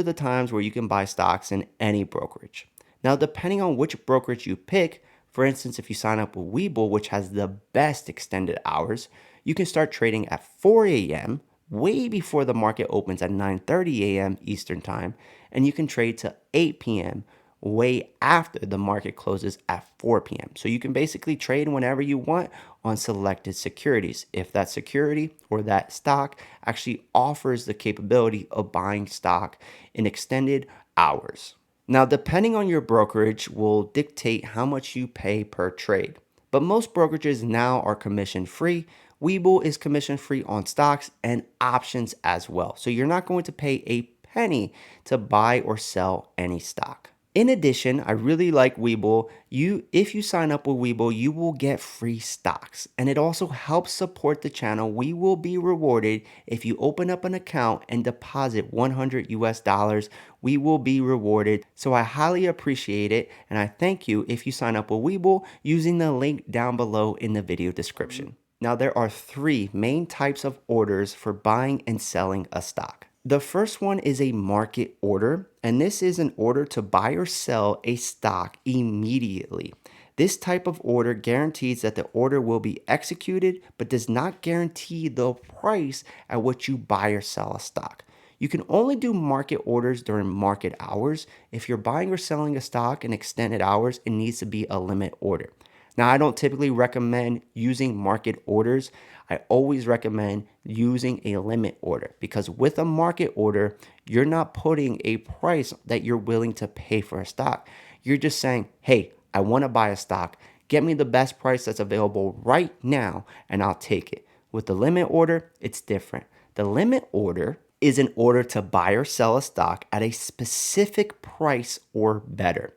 the times where you can buy stocks in any brokerage. Now, depending on which brokerage you pick, for instance, if you sign up with Webull, which has the best extended hours, you can start trading at 4 a.m., way before the market opens at 9:30 a.m. Eastern time, and you can trade to 8 p.m., way after the market closes at 4 p.m. So you can basically trade whenever you want on selected securities if that security or that stock actually offers the capability of buying stock in extended hours. Now, depending on your brokerage will dictate how much you pay per trade. But most brokerages now are commission free. Webull is commission free on stocks and options as well. So you're not going to pay a penny to buy or sell any stock. In addition, I really like Webull. If you sign up with Webull, you will get free stocks, and it also helps support the channel. We will be rewarded if you open up an account and deposit $100. We will be rewarded. So I highly appreciate it, and I thank you if you sign up with Webull using the link down below in the video description. Now, there are three main types of orders for buying and selling a stock. The first one is a market order, and this is an order to buy or sell a stock immediately. This type of order guarantees that the order will be executed, but does not guarantee the price at which you buy or sell a stock. You can only do market orders during market hours. If you're buying or selling a stock in extended hours, it needs to be a limit order. Now, I don't typically recommend using market orders. I always recommend using a limit order because with a market order, you're not putting a price that you're willing to pay for a stock. You're just saying, hey, I want to buy a stock. Get me the best price that's available right now, and I'll take it. With the limit order, it's different. The limit order is an order to buy or sell a stock at a specific price or better.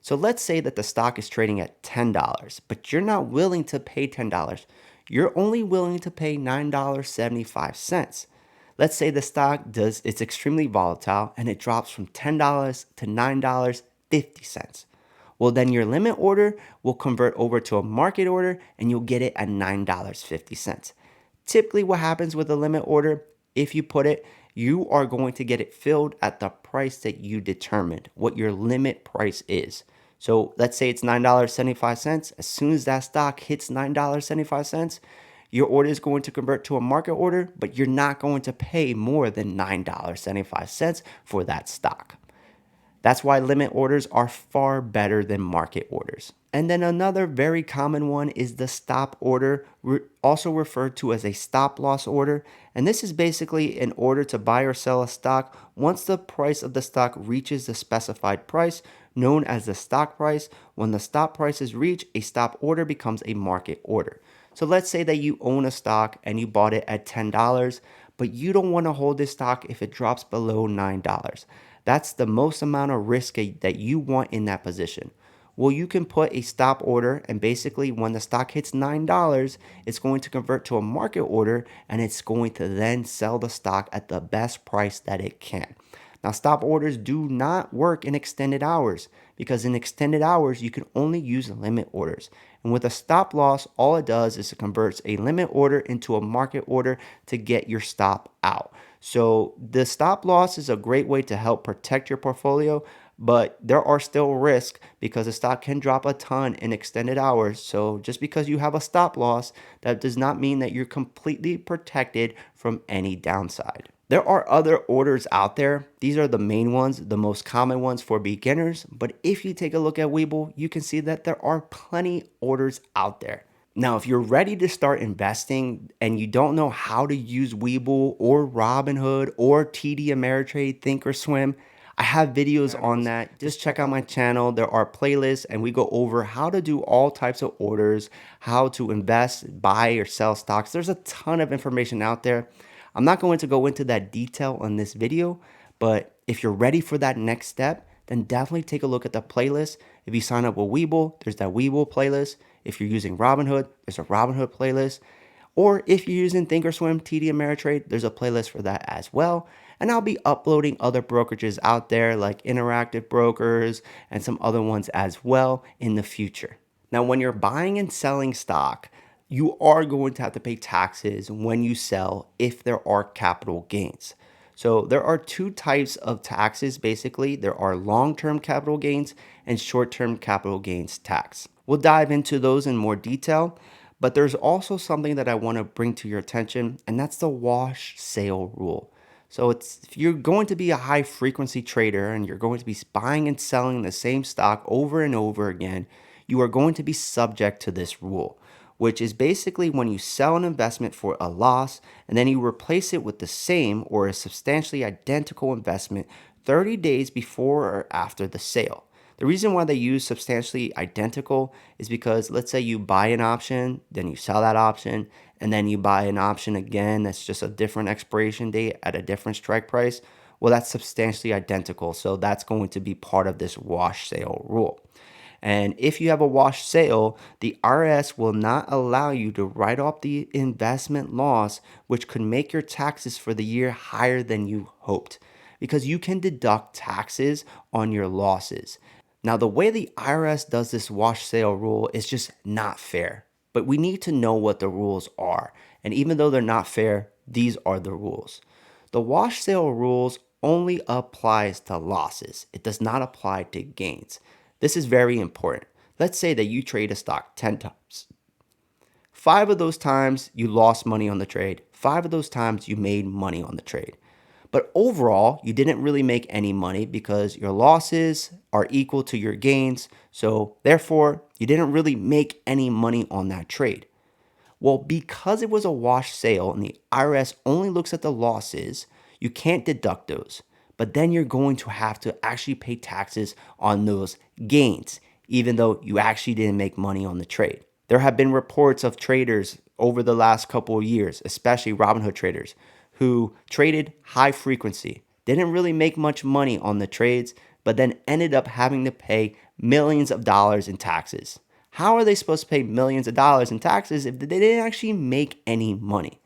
So let's say that the stock is trading at $10, but you're not willing to pay $10. You're only willing to pay $9.75. Let's say the stock it's extremely volatile and it drops from $10 to $9.50. Well, then your limit order will convert over to a market order and you'll get it at $9.50. Typically, what happens with a limit order, if you put it, you are going to get it filled at the price that you determined, what your limit price is. So let's say it's $9.75. As soon as that stock hits $9.75, your order is going to convert to a market order, but you're not going to pay more than $9.75 for that stock. That's why limit orders are far better than market orders. And then another very common one is the stop order, also referred to as a stop loss order. And this is basically an order to buy or sell a stock once the price of the stock reaches the specified price, known as the stock price. When the stop price is reached, a stop order becomes a market order. So let's say that you own a stock and you bought it at $10, but you don't want to hold this stock if it drops below $9. That's the most amount of risk that you want in that position. Well, you can put a stop order, and basically when the stock hits $9, it's going to convert to a market order, and it's going to then sell the stock at the best price that it can. Now, stop orders do not work in extended hours because in extended hours, you can only use limit orders. And with a stop loss, all it does is it converts a limit order into a market order to get your stop out. So the stop loss is a great way to help protect your portfolio, but there are still risks because the stock can drop a ton in extended hours. So just because you have a stop loss, that does not mean that you're completely protected from any downside. There are other orders out there. These are the main ones, the most common ones for beginners. But if you take a look at Webull, you can see that there are plenty orders out there. Now, if you're ready to start investing and you don't know how to use Webull or Robinhood or TD Ameritrade, Thinkorswim, I have videos on that. Just check out my channel. There are playlists and we go over how to do all types of orders, how to invest, buy or sell stocks. There's a ton of information out there. I'm not going to go into that detail on this video, but if you're ready for that next step, then definitely take a look at the playlist. If you sign up with Webull, there's that Webull playlist. If you're using Robinhood, there's a Robinhood playlist. Or if you're using Thinkorswim, TD Ameritrade, there's a playlist for that as well. And I'll be uploading other brokerages out there like Interactive Brokers and some other ones as well in the future. Now, when you're buying and selling stock, you are going to have to pay taxes when you sell if there are capital gains. So there are two types of taxes basically. There are long-term capital gains and short-term capital gains tax. We'll dive into those in more detail, but there's also something that I want to bring to your attention, and that's the wash sale rule. So if you're going to be a high frequency trader and you're going to be buying and selling the same stock over and over again, you are going to be subject to this rule, which is basically when you sell an investment for a loss and then you replace it with the same or a substantially identical investment 30 days before or after the sale. The reason why they use substantially identical is because let's say you buy an option, then you sell that option, and then you buy an option again that's just a different expiration date at a different strike price. Well, that's substantially identical. So that's going to be part of this wash sale rule. And if you have a wash sale, the IRS will not allow you to write off the investment loss, which could make your taxes for the year higher than you hoped, because you can deduct taxes on your losses. Now, the way the IRS does this wash sale rule is just not fair, but we need to know what the rules are. And even though they're not fair, these are the rules. The wash sale rules only applies to losses. It does not apply to gains. This is very important. Let's say that you trade a stock 10 times. 5 of those times you lost money on the trade. 5 of those times you made money on the trade. But overall, you didn't really make any money because your losses are equal to your gains. So therefore, you didn't really make any money on that trade. Well, because it was a wash sale and the IRS only looks at the losses, you can't deduct those. But then you're going to have to actually pay taxes on those gains, even though you actually didn't make money on the trade. There have been reports of traders over the last couple of years, especially Robinhood traders, who traded high frequency, didn't really make much money on the trades, but then ended up having to pay millions of dollars in taxes. How are they supposed to pay millions of dollars in taxes if they didn't actually make any money?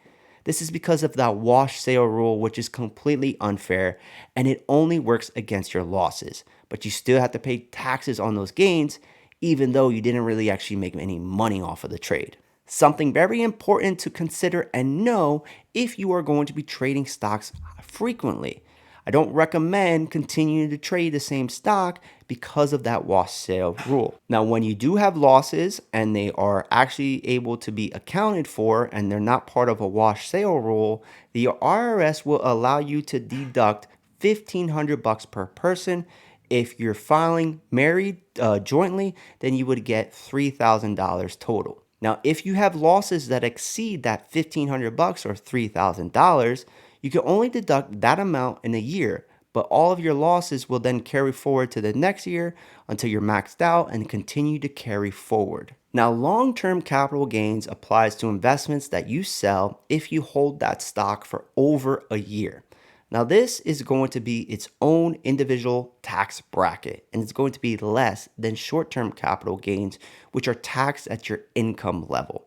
This is because of that wash sale rule, which is completely unfair and it only works against your losses. But you still have to pay taxes on those gains, even though you didn't really actually make any money off of the trade. Something very important to consider and know if you are going to be trading stocks frequently. I don't recommend continuing to trade the same stock because of that wash sale rule. Now, when you do have losses and they are actually able to be accounted for and they're not part of a wash sale rule, the IRS will allow you to deduct $1,500 per person. If you're filing married jointly, then you would get $3,000 total. Now, if you have losses that exceed that $1,500 or $3,000, you can only deduct that amount in a year, but all of your losses will then carry forward to the next year until you're maxed out and continue to carry forward. Now, long-term capital gains applies to investments that you sell if you hold that stock for over a year. Now, this is going to be its own individual tax bracket, and it's going to be less than short-term capital gains, which are taxed at your income level.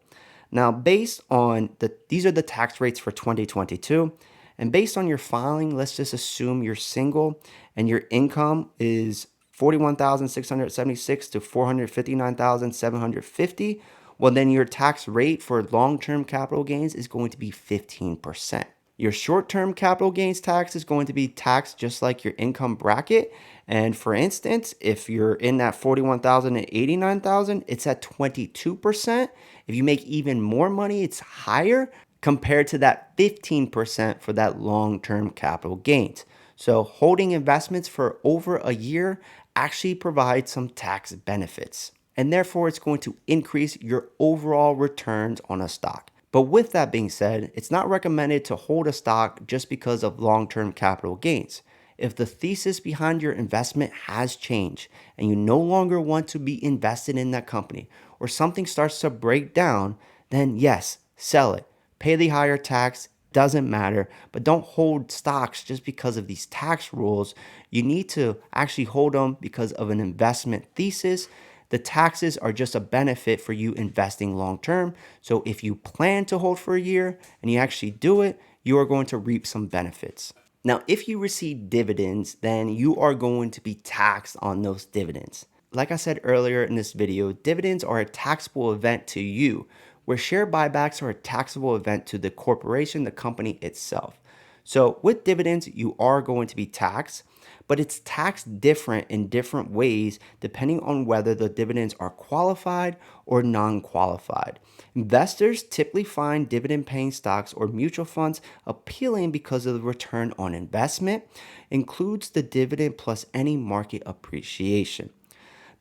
Now, based on these are the tax rates for 2022. And based on your filing, let's just assume you're single and your income is $41,676 to $459,750. Well, then your tax rate for long-term capital gains is going to be 15%. Your short-term capital gains tax is going to be taxed just like your income bracket. And for instance, if you're in that 41,000 and 89,000, it's at 22%. If you make even more money, it's higher compared to that 15% for that long-term capital gains. So holding investments for over a year actually provides some tax benefits, and therefore it's going to increase your overall returns on a stock. But with that being said, it's not recommended to hold a stock just because of long-term capital gains. If the thesis behind your investment has changed and you no longer want to be invested in that company, or something starts to break down, then yes, sell it. Pay the higher tax, doesn't matter, but don't hold stocks just because of these tax rules. You need to actually hold them because of an investment thesis. The taxes are just a benefit for you investing long term. So if you plan to hold for a year and you actually do it, you are going to reap some benefits. Now, if you receive dividends, then you are going to be taxed on those dividends. Like I said earlier in this video, dividends are a taxable event to you, where share buybacks are a taxable event to the corporation, the company itself. So with dividends, you are going to be taxed, but it's taxed different in different ways depending on whether the dividends are qualified or non-qualified. Investors typically find dividend-paying stocks or mutual funds appealing because of the return on investment, includes the dividend plus any market appreciation.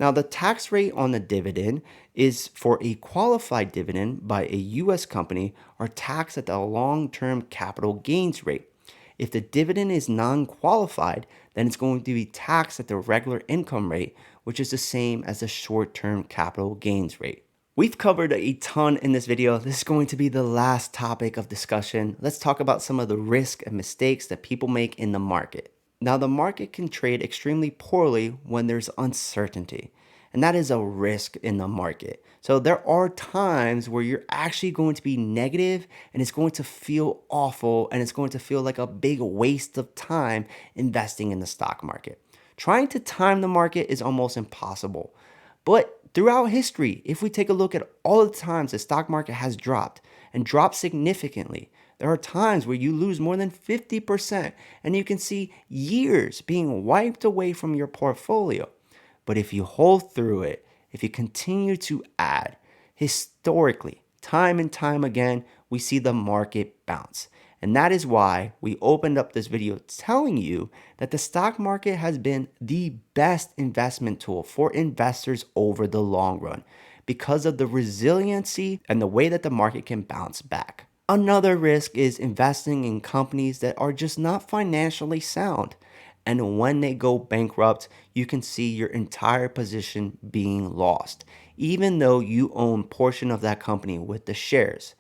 Now, the tax rate on the dividend is for a qualified dividend by a U.S. company are taxed at the long-term capital gains rate. If the dividend is non-qualified, then it's going to be taxed at the regular income rate, which is the same as the short-term capital gains rate. We've covered a ton in this video. This is going to be the last topic of discussion. Let's talk about some of the risks and mistakes that people make in the market. Now, the market can trade extremely poorly when there's uncertainty, and that is a risk in the market. So there are times where you're actually going to be negative and it's going to feel awful and it's going to feel like a big waste of time investing in the stock market. Trying to time the market is almost impossible. But throughout history, if we take a look at all the times the stock market has dropped and dropped significantly, there are times where you lose more than 50% and you can see years being wiped away from your portfolio. But if you hold through it, if you continue to add, historically, time and time again, we see the market bounce. And that is why we opened up this video telling you that the stock market has been the best investment tool for investors over the long run because of the resiliency and the way that the market can bounce back. Another risk is investing in companies that are just not financially sound. And when they go bankrupt, you can see your entire position being lost, even though you own portion of that company with the shares.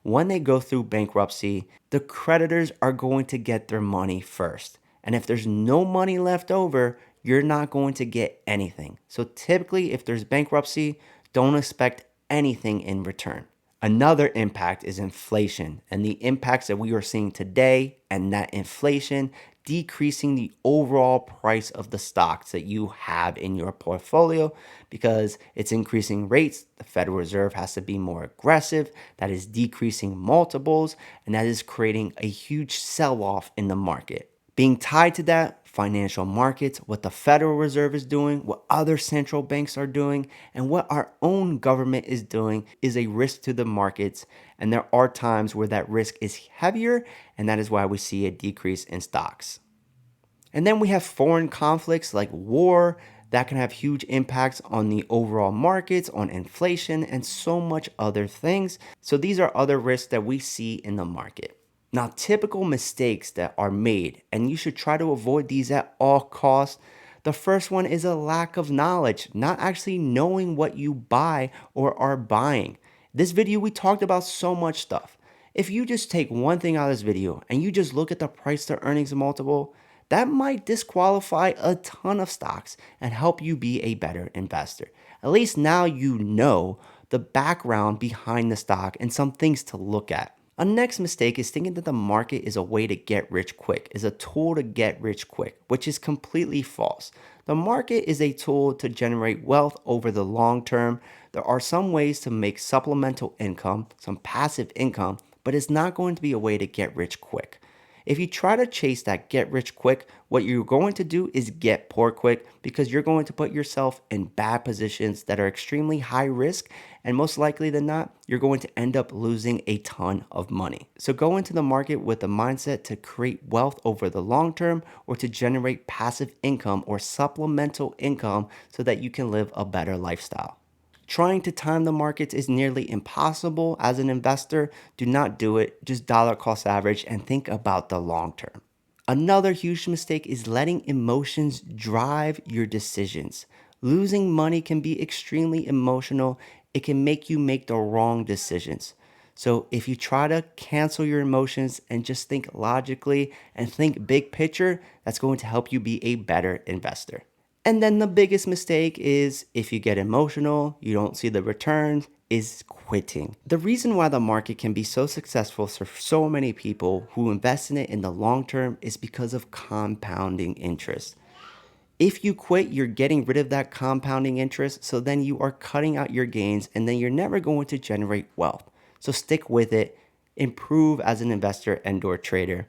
When they go through bankruptcy, the creditors are going to get their money first. And if there's no money left over, you're not going to get anything. So typically, if there's bankruptcy, don't expect anything in return. Another impact is inflation and the impacts that we are seeing today, and that inflation decreasing the overall price of the stocks that you have in your portfolio because it's increasing rates. The Federal Reserve has to be more aggressive. That is decreasing multiples, and that is creating a huge sell-off in the market. Being tied to that, financial markets, what the Federal Reserve is doing, what other central banks are doing, and what our own government is doing is a risk to the markets. And there are times where that risk is heavier, and that is why we see a decrease in stocks. And then we have foreign conflicts like war that can have huge impacts on the overall markets, on inflation, and so much other things. So these are other risks that we see in the market. Now, typical mistakes that are made, and you should try to avoid these at all costs. The first one is a lack of knowledge, not actually knowing what you buy or are buying. This video, we talked about so much stuff. If you just take one thing out of this video and you just look at the price to earnings multiple, that might disqualify a ton of stocks and help you be a better investor. At least now you know the background behind the stock and some things to look at. A next mistake is thinking that the market is a way to get rich quick, is a tool to get rich quick, which is completely false. The market is a tool to generate wealth over the long term. There are some ways to make supplemental income, some passive income, but it's not going to be a way to get rich quick. If you try to chase that get rich quick, what you're going to do is get poor quick because you're going to put yourself in bad positions that are extremely high risk, and most likely than not, you're going to end up losing a ton of money. So go into the market with the mindset to create wealth over the long term or to generate passive income or supplemental income so that you can live a better lifestyle. Trying to time the markets is nearly impossible as an investor. Do not do it. Just dollar cost average and think about the long term. Another huge mistake is letting emotions drive your decisions. Losing money can be extremely emotional. It can make you make the wrong decisions. So if you try to cancel your emotions and just think logically and think big picture, that's going to help you be a better investor. And then the biggest mistake is if you get emotional, you don't see the returns, is quitting. The reason why the market can be so successful for so many people who invest in it in the long term is because of compounding interest. If you quit, you're getting rid of that compounding interest, so then you are cutting out your gains and then you're never going to generate wealth. So stick with it, improve as an investor and/or trader,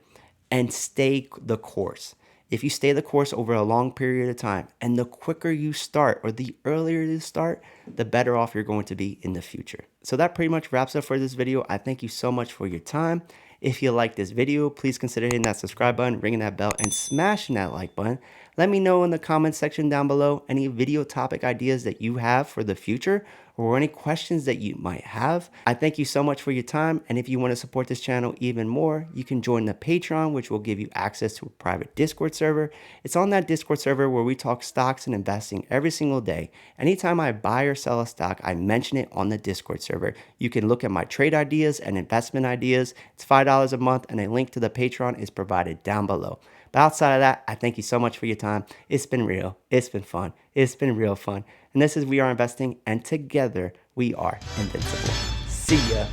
and stay the course. If you stay the course over a long period of time, and the quicker you start or the earlier you start, the better off you're going to be in the future. So that pretty much wraps up for this video. I thank you so much for your time. If you like this video, please consider hitting that subscribe button, ringing that bell, and smashing that like button. Let me know in the comment section down below any video topic ideas that you have for the future or any questions that you might have. I thank you so much for your time, and if you want to support this channel even more, you can join the Patreon, which will give you access to a private Discord server. It's on that Discord server where we talk stocks and investing every single day. Anytime I buy or sell a stock, I mention it on the Discord server. You can look at my trade ideas and investment ideas. It's $5 a month, and a link to the Patreon is provided down below. But outside of that, I thank you so much for your time. It's been real. It's been fun. It's been real fun. And this is We Are Investing, and together we are invincible. See ya.